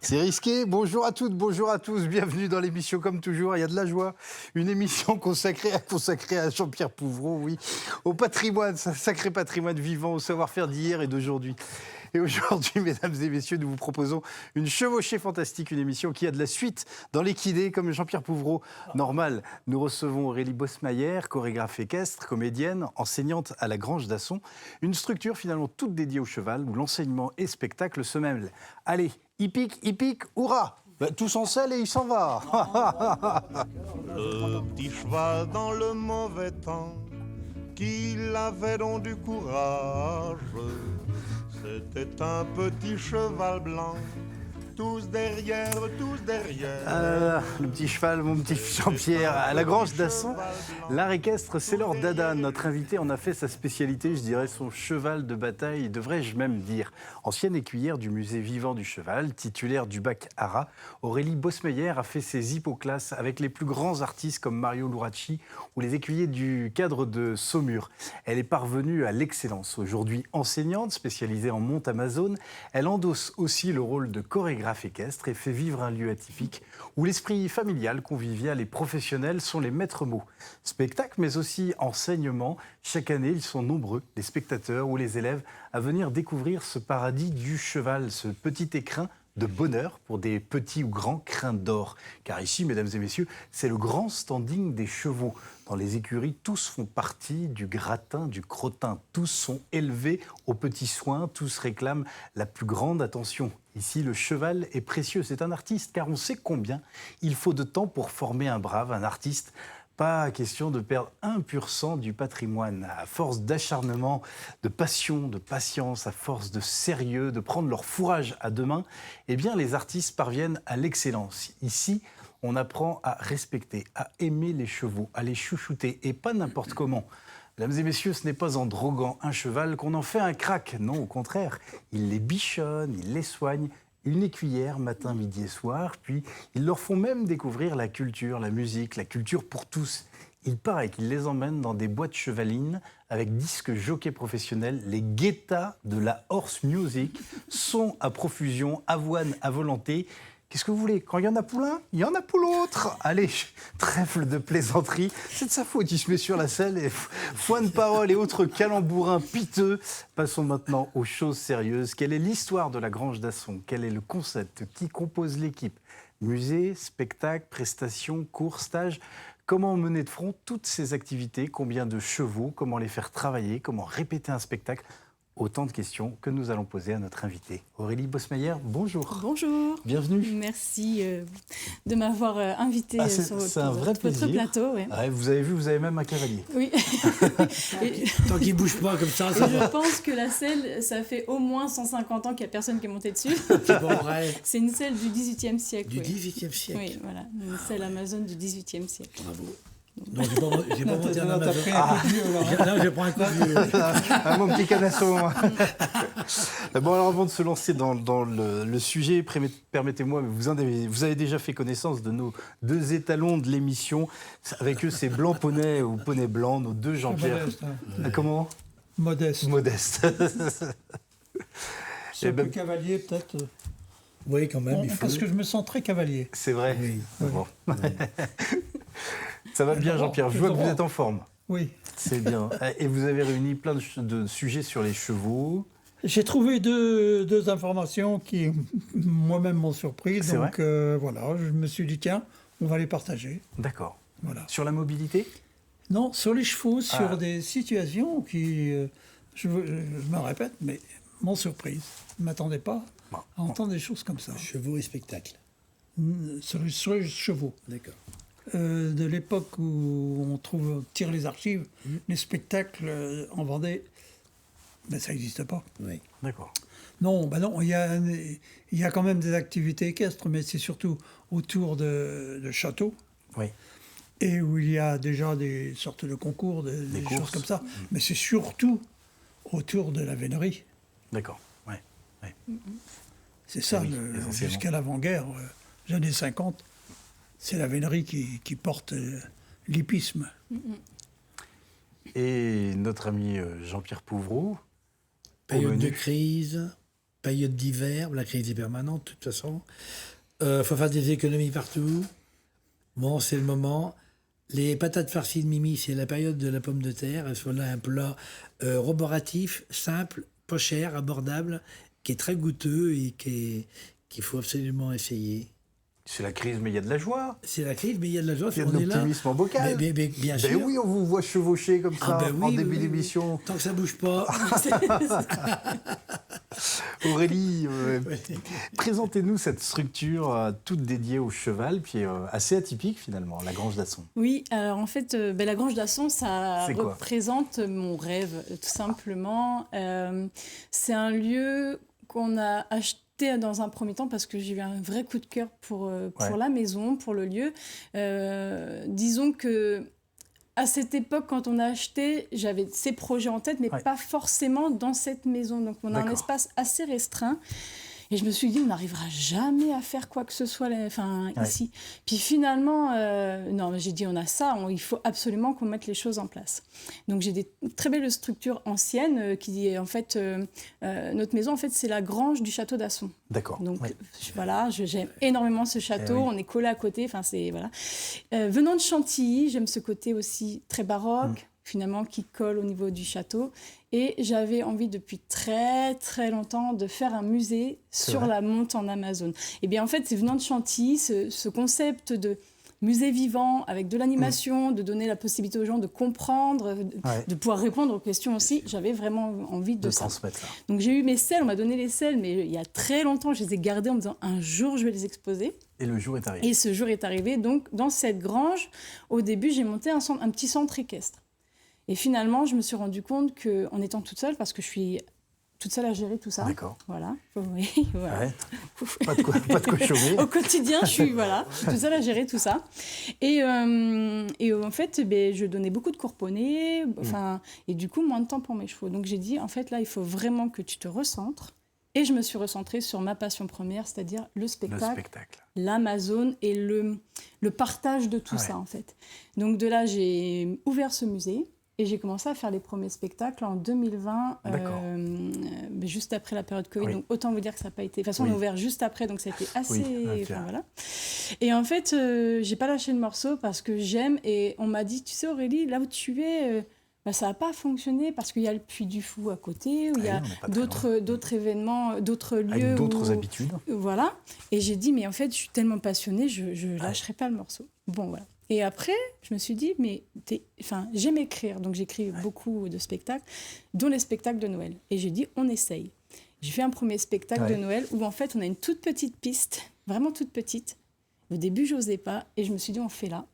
C'est risqué. Bonjour à toutes, bonjour à tous. Bienvenue dans l'émission comme toujours. Il y a de la joie. Une émission consacrée à Jean-Pierre Pouvreau, oui, au patrimoine, sacré patrimoine vivant, au savoir-faire d'hier et d'aujourd'hui. Et aujourd'hui, mesdames et messieurs, nous vous proposons une chevauchée fantastique, une émission qui a de la suite dans l'équidé, comme Jean-Pierre Pouvreau. Normal, nous recevons Aurélie Bosmayer, chorégraphe équestre, comédienne, enseignante à la Grange d'Asson. Une structure finalement toute dédiée au cheval, où l'enseignement et spectacle se mêlent. Allez, il pique, hurrah! Tous en selle et il s'en va. Le petit cheval dans le mauvais temps, qu'il avait donc du courage. C'était un petit cheval blanc, tous derrière. Le petit cheval, mon petit Jean-Pierre, à la Grange d'Asson. L'art équestre, c'est leur dada. Notre invité en a fait sa spécialité, je dirais son cheval de bataille, devrais-je même dire. Ancienne écuyère du musée vivant du cheval, titulaire du bac ARA, Aurélie Bosmayer a fait ses hippoclasses avec les plus grands artistes comme Mario Luracci ou les écuyers du cadre de Saumur. Elle est parvenue à l'excellence. Aujourd'hui enseignante, spécialisée en monte amazone, elle endosse aussi le rôle de chorégraphe équestre et fait vivre un lieu atypique où l'esprit familial, convivial et professionnel sont les maîtres mots. Spectacle, mais aussi enseignement. Chaque année, ils sont nombreux, les spectateurs ou les élèves, à venir découvrir ce paradis du cheval, ce petit écrin de bonheur pour des petits ou grands crins d'or. Car ici, mesdames et messieurs, c'est le grand standing des chevaux. Dans les écuries, tous font partie du gratin, du crottin. Tous sont élevés aux petits soins, tous réclament la plus grande attention. Ici, le cheval est précieux, c'est un artiste, car on sait combien il faut de temps pour former un brave, un artiste. Pas question de perdre 1% du patrimoine. À force d'acharnement, de passion, de patience, à force de sérieux, de prendre leur fourrage à deux mains, eh bien, les artistes parviennent à l'excellence. Ici, on apprend à respecter, à aimer les chevaux, à les chouchouter, et pas n'importe comment. Mesdames et messieurs, ce n'est pas en droguant un cheval qu'on en fait un crack. Non, au contraire, ils les bichonnent, ils les soignent. Une écuyère, matin, midi et soir, puis ils leur font même découvrir la culture, la musique, la culture pour tous. Il paraît qu'ils les emmènent dans des boîtes chevalines avec disques jockey professionnels. Les guettas de la horse music sont à profusion, avoine à volonté. Qu'est-ce que vous voulez? Quand il y en a pour l'un, il y en a pour l'autre. Allez, trêve de plaisanterie. C'est de sa faute, il se met sur la selle et foin de parole et autres calembourins piteux. Passons maintenant aux choses sérieuses. Quelle est l'histoire de la Grange d'Asson? Quel est le concept? Qui compose l'équipe? Musée, spectacle, prestations, cours, stages? Comment mener de front toutes ces activités? Combien de chevaux? Comment les faire travailler? Comment répéter un spectacle? Autant de questions que nous allons poser à notre invitée. Aurélie Bosmayer, bonjour. Bonjour. Bienvenue. Merci de m'avoir invité sur votre plateau. Ouais. Ouais, vous avez vu, vous avez même un cavalier. Oui. Tant qu'il ne bouge pas comme ça, ça va. Je pense que la selle, ça fait au moins 150 ans qu'il n'y a personne qui est monté dessus. C'est pas vrai. C'est une selle du XVIIIe siècle. Du XVIIIe siècle. Oui, voilà. Une selle Amazone du XVIIIe siècle. Bravo. Non, j'ai pas monté un Amazon. Non, je prends un coup de vieux. Mon petit canasson. Bon, alors avant de se lancer dans le sujet, permettez-moi, vous avez déjà fait connaissance de nos deux étalons de l'émission. Avec eux, c'est Blanc Poney ou Poney Blanc, nos deux Jean-Pierre. Modeste, hein. Comment? Modeste. C'est un peu cavalier, peut-être. Oui, quand même. Parce que je me sens très cavalier. C'est vrai. Oui. Bon. Ça va bien, Jean-Pierre. Je vois que vous êtes en forme. Oui. C'est bien. Et vous avez réuni plein de sujets sur les chevaux. J'ai trouvé deux informations qui, moi-même, m'ont surpris. C'est donc, voilà, je me suis dit, tiens, on va les partager. D'accord. Voilà. Sur la mobilité? Non, sur les chevaux, sur des situations qui, je me répète, mais m'ont surprise. Je ne m'attendais pas à entendre des choses comme ça. Chevaux et spectacles. Sur les chevaux. D'accord. De l'époque où on tire les archives, les spectacles en Vendée, ben ça n'existe pas. Oui. D'accord. Non, il y a quand même des activités équestres, mais c'est surtout autour de châteaux. Oui. Et où il y a déjà des sortes de concours, des choses comme ça. Mais c'est surtout autour de la vénerie. D'accord. Ouais. C'est ça, jusqu'à l'avant-guerre, les années 50. C'est la vénerie qui porte l'hippisme. Et notre ami Jean-Pierre Pouvreau. Période de crise, période d'hiver, la crise est permanente de toute façon. Faut faire des économies partout. Bon, c'est le moment. Les patates farcies de Mimi, c'est la période de la pomme de terre. Elles sont là un plat roboratif, simple, pas cher, abordable, qui est très goûteux et qu'il faut absolument essayer. C'est la crise, mais il y a de la joie. C'est la crise, mais il y a de la joie. Il y a de l'optimisme en bocal. Mais bien sûr. Oui, on vous voit chevaucher comme ça en début d'émission. Tant que ça bouge pas. Aurélie, présentez-nous cette structure toute dédiée au cheval, puis assez atypique finalement, la Grange d'Asson. Oui, alors en fait, la Grange d'Asson, ça représente mon rêve, tout simplement. C'est un lieu qu'on a acheté dans un premier temps parce que j'ai eu un vrai coup de cœur pour la maison, pour le lieu. Disons que à cette époque, quand on a acheté, j'avais ces projets en tête, mais pas forcément dans cette maison. Donc on a un espace assez restreint. Et je me suis dit, on n'arrivera jamais à faire quoi que ce soit ici. Puis finalement, non, j'ai dit, on a ça, il faut absolument qu'on mette les choses en place. Donc j'ai des très belles structures anciennes qui, en fait, notre maison, en fait, c'est la grange du château d'Asson. D'accord. Donc voilà, j'aime énormément ce château, on est collés à côté, voilà. Venant de Chantilly, j'aime ce côté aussi très baroque. Finalement, qui colle au niveau du château. Et j'avais envie depuis très, très longtemps de faire un musée sur la monte en Amazone. Et bien, en fait, c'est venant de Chantilly, ce concept de musée vivant, avec de l'animation, de donner la possibilité aux gens de comprendre, de pouvoir répondre aux questions aussi. J'avais vraiment envie de transmettre ça. Donc, j'ai eu mes selles, on m'a donné les selles, mais il y a très longtemps, je les ai gardées en me disant, un jour, je vais les exposer. Et le jour est arrivé. Et ce jour est arrivé. Donc, dans cette grange, au début, j'ai monté un petit centre équestre. Et finalement, je me suis rendu compte qu'en étant toute seule, parce que je suis toute seule à gérer tout ça. D'accord. Voilà. Oui, voilà. Ouais. Pas de quoi chômer. Au quotidien, je suis toute seule à gérer tout ça. Et en fait, je donnais beaucoup de cours poney, et du coup, moins de temps pour mes chevaux. Donc j'ai dit, en fait, là, il faut vraiment que tu te recentres. Et je me suis recentrée sur ma passion première, c'est-à-dire le spectacle. L'Amazone et le partage de tout ça, en fait. Donc de là, j'ai ouvert ce musée. Et j'ai commencé à faire les premiers spectacles en 2020, juste après la période Covid. Donc autant vous dire que ça n'a pas été... De toute façon, on a ouvert juste après, donc ça a été assez... voilà. Et en fait, j'ai pas lâché le morceau parce que j'aime. Et on m'a dit, tu sais Aurélie, là où tu es, ça n'a pas fonctionné parce qu'il y a le Puy du Fou à côté, où il y a d'autres événements, d'autres lieux... Avec d'autres habitudes. Voilà. Et j'ai dit, mais en fait, je suis tellement passionnée, je ne lâcherai pas le morceau. Bon, voilà. Et après, je me suis dit, mais j'aime écrire. Donc, j'écris beaucoup de spectacles, dont les spectacles de Noël. Et j'ai dit, on essaye. J'ai fait un premier spectacle de Noël où, en fait, on a une toute petite piste, vraiment toute petite. Au début, je n'osais pas. Et je me suis dit, on fait là.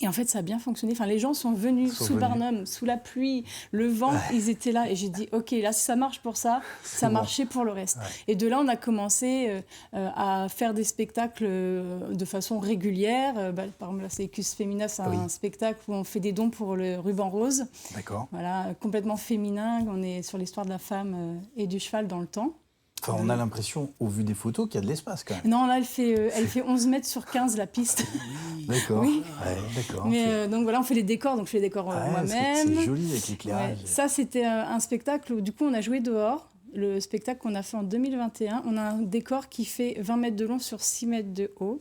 Et en fait, ça a bien fonctionné. Les gens sont venus sous Barnum, sous la pluie, le vent, ils étaient là. Et j'ai dit, OK, là, si ça marche pour ça, ça marchait pour le reste. Et de là, on a commencé à faire des spectacles de façon régulière. Par exemple, là, c'est Ecus Femina, c'est un spectacle où on fait des dons pour le ruban rose. D'accord. Voilà, complètement féminin. On est sur l'histoire de la femme et du cheval dans le temps. On a l'impression, au vu des photos, qu'il y a de l'espace quand même. Non, là, elle fait 11 mètres sur 15, la piste. D'accord. Oui. D'accord. Mais donc voilà, on fait les décors, donc je fais les décors moi-même. C'est joli avec l'éclairage. Ça, c'était un spectacle où du coup, on a joué dehors. Le spectacle qu'on a fait en 2021, on a un décor qui fait 20 mètres de long sur 6 mètres de haut,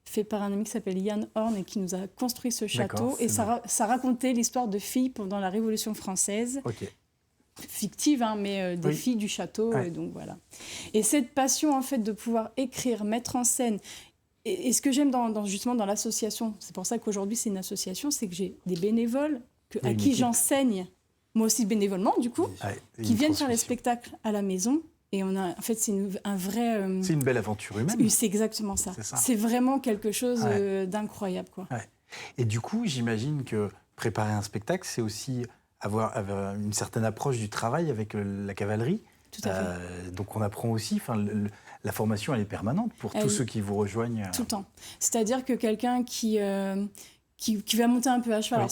fait par un ami qui s'appelle Yann Horn et qui nous a construit ce château. Et ça racontait l'histoire de filles pendant la Révolution française. OK. Fictive, mais des filles du château, donc voilà. Et cette passion, en fait, de pouvoir écrire, mettre en scène, et ce que j'aime justement dans l'association, c'est pour ça qu'aujourd'hui c'est une association, c'est que j'ai des bénévoles à qui j'enseigne, moi aussi bénévolement du coup, qui viennent faire les spectacles à la maison. Et en fait, c'est un vrai... c'est une belle aventure humaine. C'est exactement ça. C'est vraiment quelque chose d'incroyable, quoi. Et du coup, j'imagine que préparer un spectacle, c'est aussi... avoir une certaine approche du travail avec la cavalerie. Tout à fait. Donc on apprend aussi, la formation elle est permanente pour tous ceux qui vous rejoignent. Tout le temps. C'est-à-dire que quelqu'un qui va monter un peu à cheval.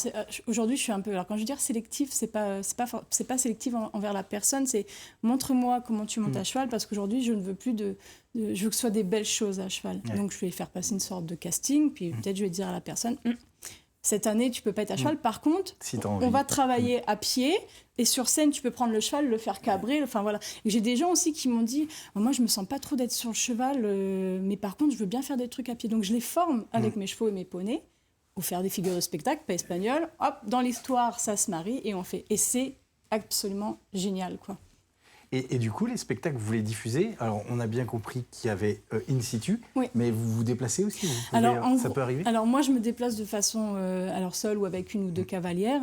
Aujourd'hui, je suis un peu... Alors quand je veux dire sélectif, c'est pas sélectif envers la personne, c'est montre-moi comment tu montes à cheval, parce qu'aujourd'hui, je ne veux plus je veux que ce soit des belles choses à cheval. Donc je vais faire passer une sorte de casting, puis peut-être je vais dire à la personne... cette année, tu peux pas être à cheval. Par contre, Si t'as envie. on va travailler à pied et sur scène, tu peux prendre le cheval, le faire cabrer. Enfin voilà. Et j'ai des gens aussi qui m'ont dit, moi, je me sens pas trop d'être sur le cheval, mais par contre, je veux bien faire des trucs à pied. Donc, je les forme avec mes chevaux et mes poneys ou faire des figures de spectacle, pas espagnol. Hop, dans l'histoire, ça se marie et on fait. Et c'est absolument génial, quoi. Et du coup, les spectacles, vous les diffusez. Alors, on a bien compris qu'il y avait in situ, Oui. mais vous vous déplacez aussi. Vous pouvez, Alors, en ça gros- peut arriver. Alors moi, je me déplace de façon alors seule ou avec une ou deux cavalières.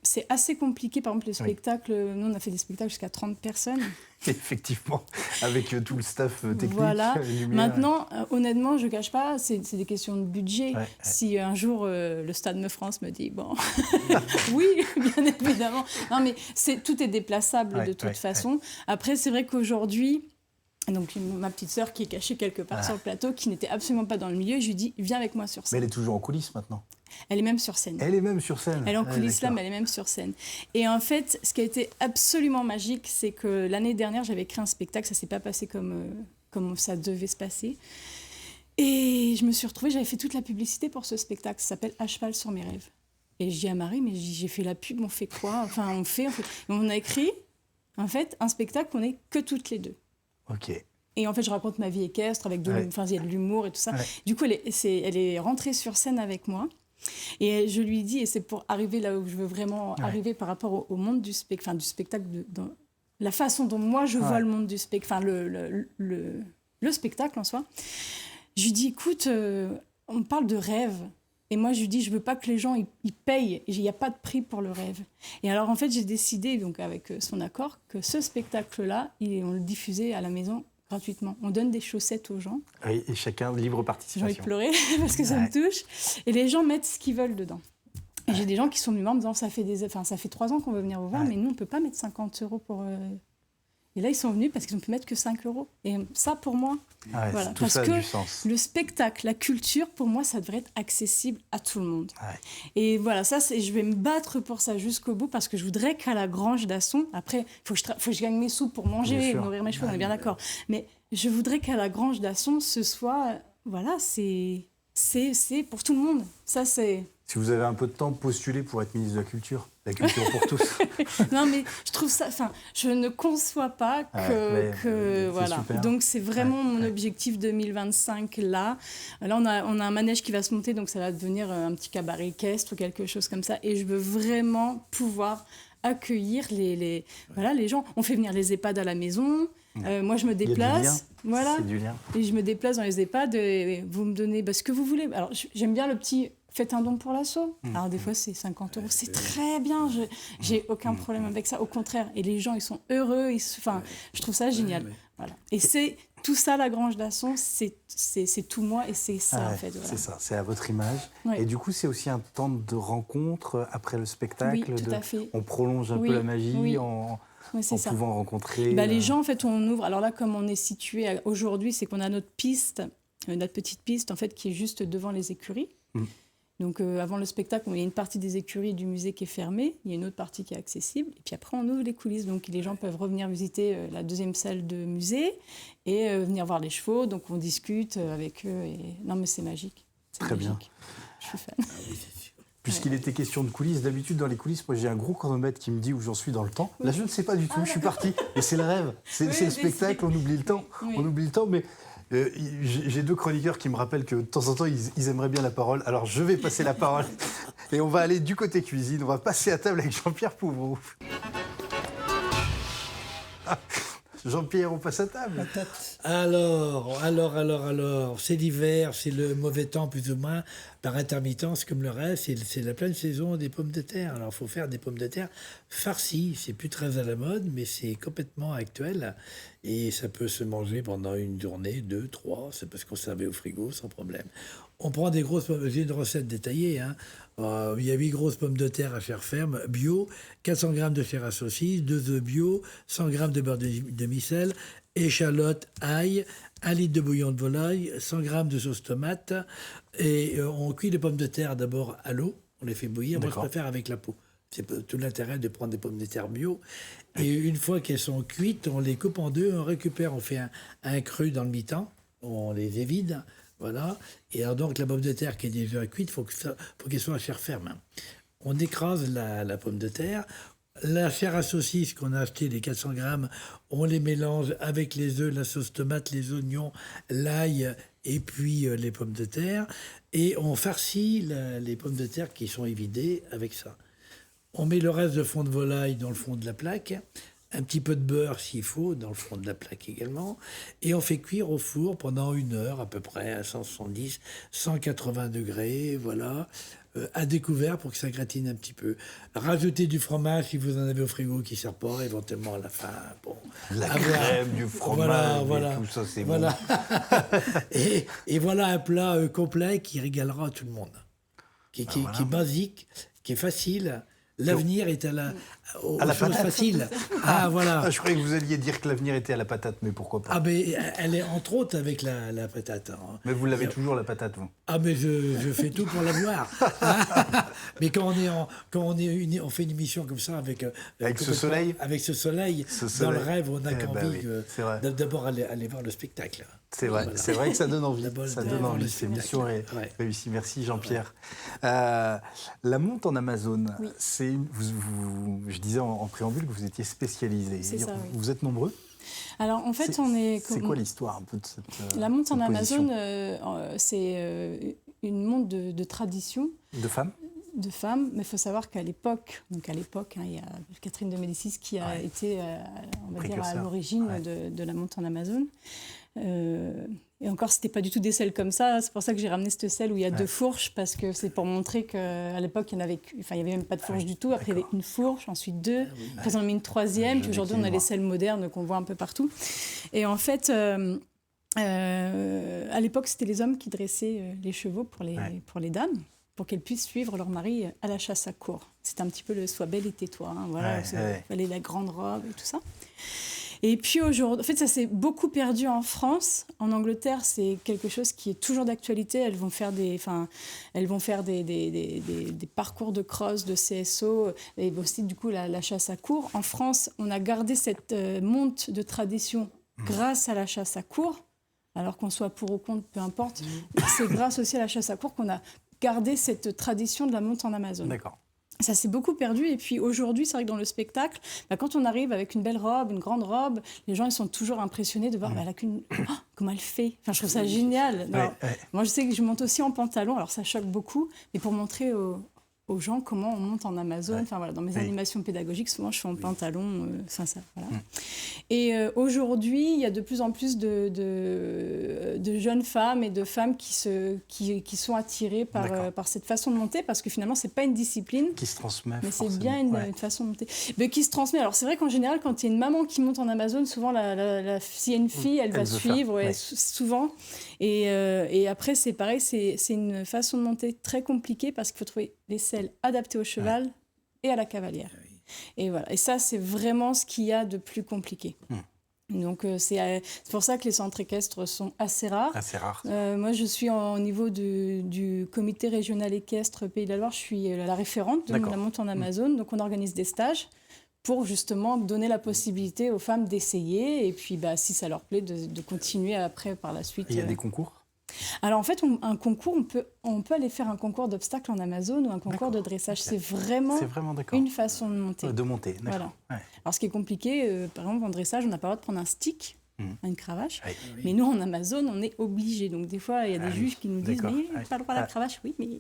C'est assez compliqué. Par exemple, les spectacles, nous, on a fait des spectacles jusqu'à 30 personnes. Effectivement, avec tout le staff technique. Voilà. lumière. Maintenant, honnêtement, je ne cache pas, c'est des questions de budget. Ouais, ouais. Si un jour le Stade de France me dit, bon, oui, bien évidemment. Non, mais tout est déplaçable Ouais, de toute ouais, façon. Après, c'est vrai qu'aujourd'hui, donc ma petite sœur qui est cachée quelque part sur le plateau, qui n'était absolument pas dans le milieu, je lui dis, viens avec moi sur Mais scène. elle est toujours en coulisses maintenant. Elle est même sur scène. Elle est même sur scène. Elle est en Ouais, coulisses là, d'accord. mais elle est même sur scène. Et en fait, ce qui a été absolument magique, c'est que l'année dernière, j'avais créé un spectacle, ça ne s'est pas passé comme ça devait se passer. Et je me suis retrouvée, j'avais fait toute la publicité pour ce spectacle, ça s'appelle À cheval sur mes rêves. Et je dis à Marie, mais j'ai fait la pub, on fait quoi ? Enfin, on fait. On a écrit, en fait, un spectacle qu'on n'est que toutes les deux. Ok. Et en fait, je raconte ma vie équestre, avec Ouais. enfin, il y a de l'humour et tout ça. Ouais. Du coup, elle est rentrée sur scène avec moi. Et je lui dis, et c'est pour arriver là où je veux vraiment arriver par rapport au monde du spectacle, dans la façon dont moi je vois le monde du spectacle, enfin le spectacle en soi. Je lui dis, écoute, on parle de rêve. Et moi, je lui dis, je veux pas que les gens ils payent. Il n'y a pas de prix pour le rêve. Et alors, en fait, j'ai décidé, donc avec son accord, que ce spectacle-là, on le diffusait à la maison gratuitement. On donne des chaussettes aux gens. Oui, et chacun libre J'ai participation. envie de pleurer parce que ça me touche. Et les gens mettent ce qu'ils veulent dedans. Et j'ai des gens qui sont venus me voir en me disant, ça fait 3 ans qu'on veut venir vous voir, mais nous, on ne peut pas mettre 50 € pour... Et là, ils sont venus parce qu'ils ne peuvent mettre que 5 €. Et ça, pour moi, Ah ouais, voilà. tout Parce ça a que du sens. le spectacle, la culture, pour moi, ça devrait être accessible à tout le monde. Ouais. Et voilà, je vais me battre pour ça jusqu'au bout parce que je voudrais qu'à la Grange d'Asson, après, il faut que je gagne mes sous pour Bien manger, sûr. nourrir mes chevaux, on est bien d'accord. Mais je voudrais qu'à la Grange d'Asson, ce soit, voilà, c'est pour tout le monde. Ça, c'est... Si vous avez un peu de temps, postulez pour être ministre de la Culture. La culture pour tous. Non, mais je trouve ça... Enfin, je ne conçois pas que c'est voilà. super. Donc, c'est vraiment mon objectif 2025, là. Là, on a un manège qui va se monter, donc ça va devenir un petit cabaret équestre ou quelque chose comme ça. Et je veux vraiment pouvoir accueillir les gens. On fait venir les EHPAD à la maison. Moi, je me Il y a du déplace. lien. Voilà. C'est du lien. Et je me déplace dans les EHPAD et vous me donnez ce que vous voulez. Alors, j'aime bien le petit faites un don pour l'asso. Alors, des fois, c'est 50 €. C'est très bien. J'ai aucun problème avec ça. Au contraire. Et les gens, ils sont heureux. Je trouve ça génial. Voilà. Et c'est tout ça, la Grange d'Asson, c'est tout moi et c'est ça, Ah ouais, en fait. Voilà. C'est ça, c'est à votre image. Ouais. Et du coup, c'est aussi un temps de rencontre après le spectacle. Oui, tout à fait. On prolonge un Oui, peu la magie oui. en Oui, c'est ça. pouvant rencontrer. Les gens, en fait, on ouvre. Alors là, comme on est situé aujourd'hui, c'est qu'on a notre piste, notre petite piste, en fait, qui est juste devant les écuries. Donc, avant le spectacle, il y a une partie des écuries du musée qui est fermée, il y a une autre partie qui est accessible, et puis après, on ouvre les coulisses. Donc, les gens peuvent revenir visiter la deuxième salle de musée et venir voir les chevaux. Donc, on discute avec eux. Et... Non, mais c'est magique. C'est Très magique. bien. Je suis fan. Puisqu'il était question de coulisses, d'habitude dans les coulisses, moi j'ai un gros chronomètre qui me dit où j'en suis dans le temps. Là je ne sais pas du tout, je suis parti. Et c'est le rêve, c'est le spectacle, on oublie le temps. Oui. On oublie le temps, mais j'ai 2 chroniqueurs qui me rappellent que de temps en temps ils aimeraient bien la parole. Alors je vais passer la parole et on va aller du côté cuisine, on va passer à table avec Jean-Pierre Pouvreau. Jean-Pierre, on passe à table. Alors, c'est l'hiver, c'est le mauvais temps plus ou moins, par intermittence comme le reste, c'est la pleine saison des pommes de terre. Alors, il faut faire des pommes de terre farcies, c'est plus très à la mode, mais c'est complètement actuel, et ça peut se manger pendant une journée, 2, 3, c'est parce qu'on servait au frigo sans problème. On prend des grosses pommes, j'ai une recette détaillée, hein. Il y a 8 grosses pommes de terre à chair ferme, bio, 400 g de chair à saucisse, 2 œufs bio, 100 g de beurre de demi-sel, échalotes, ail, 1 litre de bouillon de volaille, 100 g de sauce tomate. Et on cuit les pommes de terre d'abord à l'eau, on les fait bouillir. Moi, je préfère avec la peau. C'est tout l'intérêt de prendre des pommes de terre bio. Et une fois qu'elles sont cuites, on les coupe en deux, on récupère, on fait un cru dans le mi-temps, on les évide. Voilà. Et alors donc la pomme de terre qui est déjà cuite, faut qu'elle soit à chair ferme. On écrase la pomme de terre. La chair à saucisse qu'on a acheté, les 400 grammes, on les mélange avec les œufs, la sauce tomate, les oignons, l'ail et puis les pommes de terre. Et on farcit les pommes de terre qui sont évidées avec ça. On met le reste de fond de volaille dans le fond de la plaque, un petit peu de beurre s'il faut, dans le fond de la plaque également, et on fait cuire au four pendant 1 heure à peu près, à 170, 180 degrés, voilà, à découvert pour que ça gratine un petit peu. Rajoutez du fromage si vous en avez au frigo qui ne sert pas, éventuellement à la fin. Bon, La crème, du fromage, voilà, tout ça, c'est voilà. bon. et voilà un plat complet qui régalera tout le monde, qui est basique, qui est facile. L'avenir est aux la choses patate. faciles. Ah, voilà. Ah, je croyais que vous alliez dire que l'avenir était à la patate, mais pourquoi pas? Ah, mais elle est entre autres avec la patate. Hein. Mais vous l'avez toujours, la patate, vous? Ah, mais je fais tout pour l'avoir. Mais quand on fait une émission comme ça avec ce soleil? Avec ce soleil, Ce dans soleil. le rêve, on n'a Eh ben qu'envie oui, c'est vrai. d'abord aller voir le spectacle. C'est vrai, Voilà. c'est vrai que ça donne envie. D'abord, Ça d'abord donne envie. le Cette émission est spectacle. Ouais. réussie. Merci Jean-Pierre. La monte en Amazone, Oui. c'est je disais en préambule que vous étiez spécialisé. C'est ça, oui. Vous êtes nombreux? Alors en fait, on est. C'est quoi l'histoire un peu de cette La monte en cette position Amazone, c'est une monte de tradition. De femmes? De femmes, mais il faut savoir qu'à l'époque, il y a Catherine de Médicis qui a été, on va dire, à Précurseur. l'origine de la monte en Amazone. Et encore, c'était pas du tout des selles comme ça. C'est pour ça que j'ai ramené cette selle où il y a 2 fourches, parce que c'est pour montrer qu'à l'époque, il y avait même pas de fourche du tout. Après, il y avait une fourche, ensuite 2. Après, on en a mis une 3e. Puis aujourd'hui, on a les selles modernes qu'on voit un peu partout. Et en fait, à l'époque, c'était les hommes qui dressaient les chevaux pour les dames, pour qu'elles puissent suivre leur mari à la chasse à courre. C'était un petit peu le « sois belle et tais-toi ». Hein, voilà, il fallait la grande robe et tout ça. Et puis aujourd'hui, en fait, ça s'est beaucoup perdu en France. En Angleterre, c'est quelque chose qui est toujours d'actualité. Elles vont faire des parcours de cross, de CSO, et aussi du coup la chasse à courre. En France, on a gardé cette monte de tradition grâce à la chasse à courre. Alors qu'on soit pour ou contre, peu importe. C'est grâce aussi à la chasse à courre qu'on a gardé cette tradition de la monte en Amazone. D'accord. Ça s'est beaucoup perdu. Et puis aujourd'hui, c'est vrai que dans le spectacle, quand on arrive avec une belle robe, une grande robe, les gens ils sont toujours impressionnés de voir comment elle fait. Enfin, je trouve ça génial. Alors, moi, je sais que je monte aussi en pantalon, alors ça choque beaucoup, mais pour montrer aux gens comment on monte en Amazone. Enfin, voilà, dans mes animations pédagogiques, souvent, je suis en pantalon. Voilà. Et aujourd'hui, il y a de plus en plus de jeunes femmes et de femmes qui sont attirées par cette façon de monter, parce que finalement, c'est pas une discipline. Qui se transmet. Mais c'est bien une façon de monter. Mais qui se transmet. Alors, c'est vrai qu'en général, quand il y a une maman qui monte en Amazone, souvent, s'il y a une fille, elle va suivre, souvent. Et après, c'est pareil, c'est une façon de monter très compliquée, parce qu'il faut trouver les selles adaptées au cheval et à la cavalière. Et voilà. Et ça, c'est vraiment ce qu'il y a de plus compliqué. Donc, c'est pour ça que les centres équestres sont assez rares. Assez rares. Moi, je suis au niveau du comité régional équestre Pays de la Loire. Je suis la référente de la monte en Amazone. Donc, on organise des stages pour justement donner la possibilité aux femmes d'essayer. Et puis, si ça leur plaît, de continuer après, par la suite. Il y a des concours? Alors en fait, un concours, on peut aller faire un concours d'obstacles en Amazone ou un concours de dressage. C'est vraiment une façon de monter. De monter, d'accord. Voilà. Alors ce qui est compliqué, par exemple en dressage, on n'a pas le droit de prendre un stick, une cravache. Mais nous, en Amazone, on est obligés. Donc des fois, il y a des juges qui nous disent « mais pas le droit à la cravache ». Oui, mais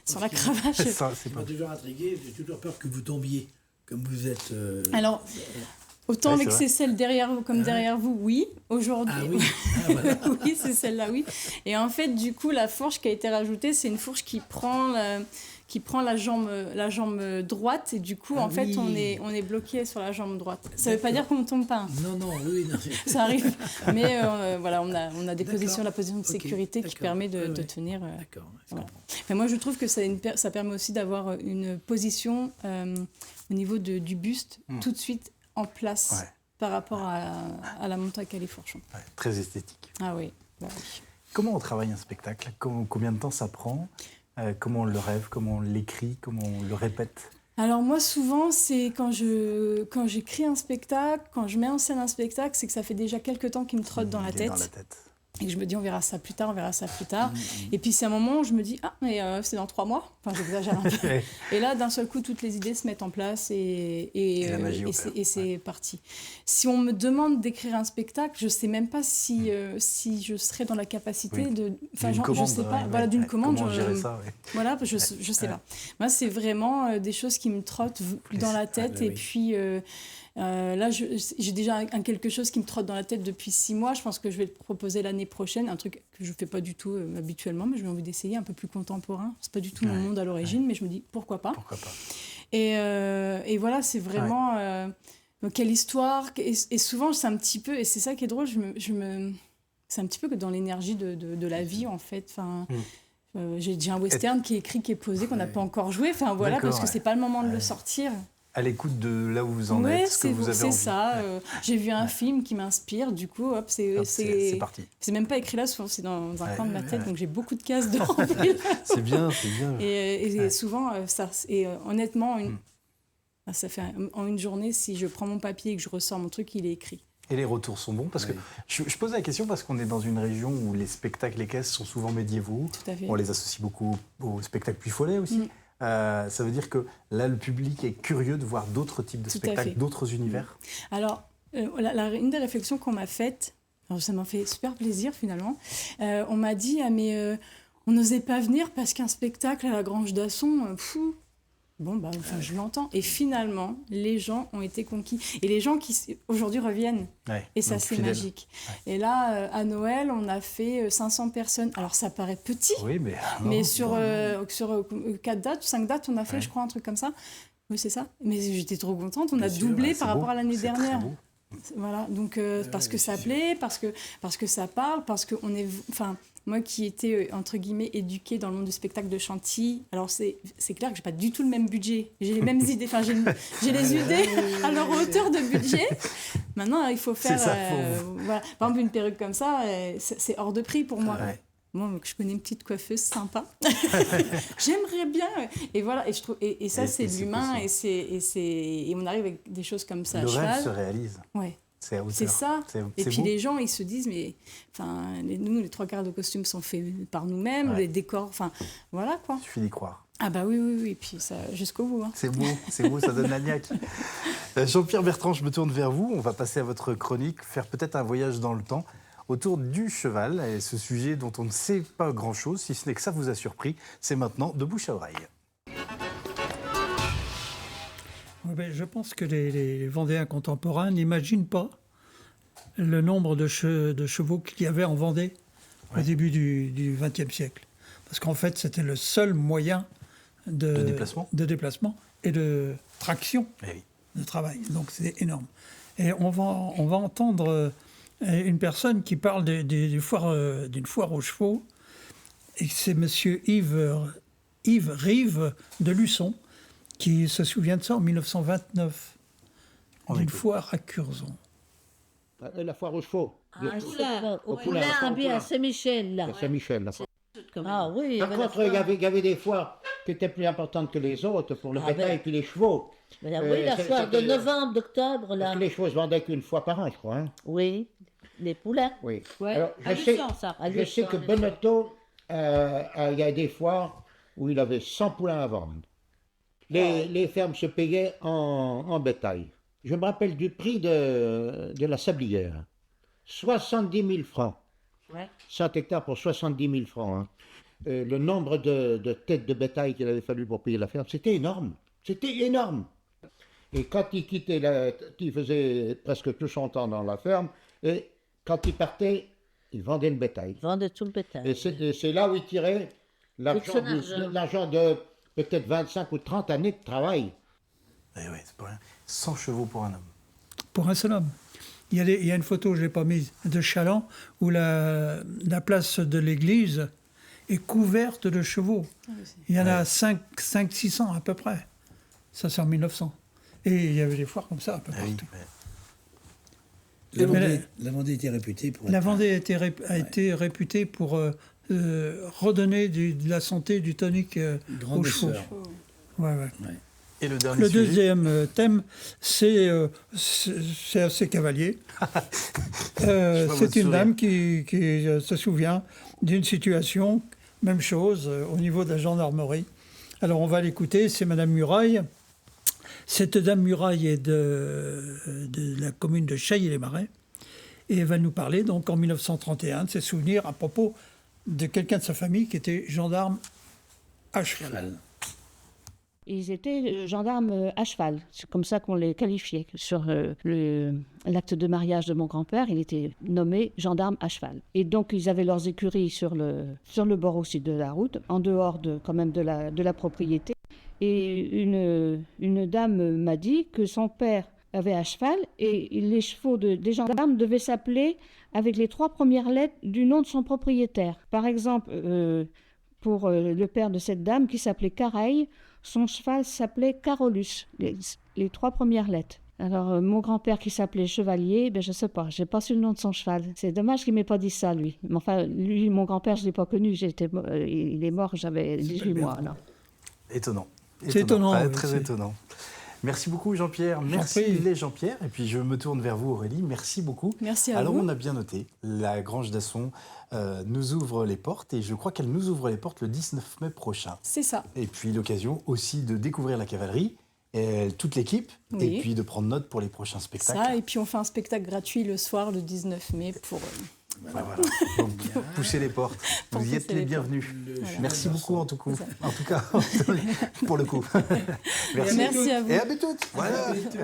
sans la cravache... Ça m'a toujours intrigué, j'ai toujours peur que vous tombiez, comme vous êtes... Alors... Autant avec ces selles derrière vous comme derrière vous, oui. Aujourd'hui, voilà. oui, c'est celle-là, oui. Et en fait, du coup, la fourche qui a été rajoutée, c'est une fourche qui prend la jambe droite. Et du coup, en fait, on est bloqué sur la jambe droite. Ça ne veut pas dire qu'on ne tombe pas. Non. Ça arrive. Mais voilà, on a des positions, la position de sécurité qui permet de tenir. D'accord. Voilà. Mais moi, je trouve que ça permet aussi d'avoir une position au niveau du buste tout de suite en place par rapport à la montagne califourchon. Très esthétique. Ah oui. Comment on travaille un spectacle? Combien de temps ça prend? Comment on le rêve? Comment on l'écrit? Comment on le répète? Alors moi, souvent, c'est quand j'écris un spectacle, quand je mets en scène un spectacle, c'est que ça fait déjà quelques temps qu'il me trotte dans la tête. Et que je me dis, on verra ça plus tard, on verra ça plus tard. Et puis c'est un moment où je me dis, ah, mais c'est dans 3 mois. Enfin, j'exagère un peu. Et là, d'un seul coup, toutes les idées se mettent en place et la magie c'est parti. Si on me demande d'écrire un spectacle, je ne sais même pas si je serais dans la capacité de... Enfin, je ne sais pas. Voilà, d'une commande. Comment gérer ça, Voilà, je ne sais pas. Moi, c'est vraiment des choses qui me trottent dans la tête. Et puis... là, j'ai déjà quelque chose qui me trotte dans la tête depuis 6 mois. Je pense que je vais le proposer l'année prochaine. Un truc que je ne fais pas du tout habituellement, mais j'ai envie d'essayer, un peu plus contemporain. Ce n'est pas du tout mon monde à l'origine, mais je me dis pourquoi pas. Pourquoi pas. Et voilà, c'est vraiment quelle histoire. Et souvent, c'est un petit peu, et c'est ça qui est drôle, c'est un petit peu que dans l'énergie de la vie, en fait. Enfin, j'ai un western qui est écrit, qui est posé, qu'on n'a pas encore joué. Enfin, voilà, parce que ce n'est pas le moment de le sortir. À l'écoute de là où vous en êtes, ce que vous avez envie. C'est ça. J'ai vu un film qui m'inspire, du coup, hop, c'est parti. C'est même pas écrit là, souvent c'est dans un coin de ma tête, donc j'ai beaucoup de cases de remplir. C'est bien, c'est bien. Et souvent, honnêtement, ça fait en une journée, si je prends mon papier et que je ressors mon truc, il est écrit. Et les retours sont bons parce que je pose la question parce qu'on est dans une région où les spectacles, les caisses sont souvent médiévaux. Tout à fait. On les associe beaucoup au spectacle Puy-Follet aussi. Ça veut dire que là, le public est curieux de voir d'autres types de spectacles, d'autres univers. Alors, une des réflexions qu'on m'a faites, alors ça m'a fait super plaisir finalement, on m'a dit, mais on n'osait pas venir parce qu'un spectacle à la Grange d'Asson, bon, je l'entends. Et finalement, les gens ont été conquis. Et les gens qui aujourd'hui reviennent. Et ça, c'est magique. Et là, à Noël, on a fait 500 personnes. Alors, ça paraît petit. Oui, mais sur 4 dates, 5 dates, on a fait, je crois, un truc comme ça. Oui, c'est ça. Mais j'étais trop contente. On a doublé par rapport à l'année dernière. Voilà. Donc, parce que ça plaît, parce que ça parle, parce qu'on est... Enfin, moi qui étais, entre guillemets, éduquée dans le monde du spectacle de Chantilly, alors c'est clair que je n'ai pas du tout le même budget. J'ai les mêmes idées, enfin j'ai les idées à leur hauteur de budget. Maintenant, il faut faire... voilà. Par exemple, une perruque comme ça, c'est hors de prix pour moi. Moi, je connais une petite coiffeuse sympa. J'aimerais bien. Et voilà, et je trouve, et ça, c'est de l'humain, et on arrive avec des choses comme ça. Le rêve se réalise. Ouais. C'est ça. Et puis les gens, ils se disent, mais nous, les 3/4 de costumes sont faits par nous-mêmes, les décors, enfin, voilà quoi. Il suffit d'y croire. Ah bah oui, et puis ça, jusqu'au bout. Hein. C'est beau, ça donne la niaque. Jean-Pierre Bertrand, je me tourne vers vous. On va passer à votre chronique, faire peut-être un voyage dans le temps autour du cheval, et ce sujet dont on ne sait pas grand-chose, si ce n'est que ça vous a surpris, c'est maintenant de bouche à oreille. Je pense que les Vendéens contemporains n'imaginent pas le nombre de chevaux qu'il y avait en Vendée au début du XXe siècle. Parce qu'en fait, c'était le seul moyen de déplacement et de traction de travail. Donc c'est énorme. Et on va entendre une personne qui parle d'une foire aux chevaux. Et c'est monsieur Yves Rive de Luçon, qui se souvient de ça en 1929, d'une foire à Curzon. La foire aux chevaux. Au Poulain, à Saint-Michel. Là. À Saint-Michel. Ah oui. Par contre, il y avait des foires qui étaient plus importantes que les autres pour le bétail et puis les chevaux. Oui, la foire de novembre, d'octobre. Là. Parce que les chevaux se vendaient qu'une fois par an, je crois. Hein. Oui, les poulains. Oui. Ouais. Alors, je sais que Bonneto, il y a des foires où il avait 100 poulains à vendre. Les fermes se payaient en bétail. Je me rappelle du prix de la sablière. 70 000 francs. Ouais. 100 hectares pour 70 000 francs. Hein. Le nombre de têtes de bétail qu'il avait fallu pour payer la ferme, c'était énorme. C'était énorme. Et quand il quittait, il faisait presque tout son temps dans la ferme. Et quand il partait, il vendait le bétail. Il vendait tout le bétail. Et c'est là où il tirait l'argent de peut-être 25 ou 30 années de travail. Oui, c'est pas rien. 100 chevaux pour un homme. Pour un seul homme. Il y a une photo, je ne l'ai pas mise, de Chaland, où la place de l'église est couverte de chevaux. Il y en a 500-600 à peu près. Ça, c'est en 1900. Et il y avait des foires comme ça un peu partout. La Vendée était réputée pour... La Vendée a été réputée pour redonner de la santé, du tonique aux chevaux. Ouais. Et le dernier Le sujet deuxième thème, c'est assez cavalier. votre C'est une sourire. dame qui se souvient d'une situation, même chose, au niveau de la gendarmerie. Alors on va l'écouter, c'est Madame Muraille. Cette Dame Muraille est de la commune de Chailly-les-Marais. Et elle va nous parler, donc, en 1931, de ses souvenirs à propos de quelqu'un de sa famille qui était gendarme à cheval. Ils étaient gendarmes à cheval, c'est comme ça qu'on les qualifiait. Sur l'acte de mariage de mon grand-père, il était nommé gendarme à cheval. Et donc ils avaient leurs écuries sur le bord aussi de la route, en dehors quand même de la propriété. Et une dame m'a dit que son père avait à cheval et les chevaux des gendarmes devaient s'appeler avec les 3 premières lettres du nom de son propriétaire. Par exemple, pour le père de cette dame qui s'appelait Careille, son cheval s'appelait Carolus, les 3 premières lettres. Alors, mon grand-père qui s'appelait Chevalier, ben, je ne sais pas, je n'ai pas su le nom de son cheval. C'est dommage qu'il ne m'ait pas dit ça, lui. Mais enfin, lui, mon grand-père, je ne l'ai pas connu. Il est mort, j'avais 18 mois. Alors. Étonnant. C'est étonnant, Ouais, oui, très c'est- étonnant. Merci beaucoup Jean-Pierre. Merci prie. les Jean-Pierre. Et puis je me tourne vers vous Aurélie. Merci beaucoup. Merci à Alors vous. on a bien noté, la Grange d'Asson nous ouvre les portes et je crois qu'elle nous ouvre les portes le 19 mai prochain. C'est ça. Et puis l'occasion aussi de découvrir la cavalerie, et toute l'équipe, Oui. et puis de prendre note pour les prochains spectacles. Ça, et puis on fait un spectacle gratuit le soir, le 19 mai, pour... Voilà, voilà. Donc, poussez les portes. Pour Vous y êtes pousser les les bienvenus. Voilà. Merci beaucoup en tout cas. C'est ça. En tout cas, pour le coup. Merci à vous. Et à toutes. Voilà. Toutes.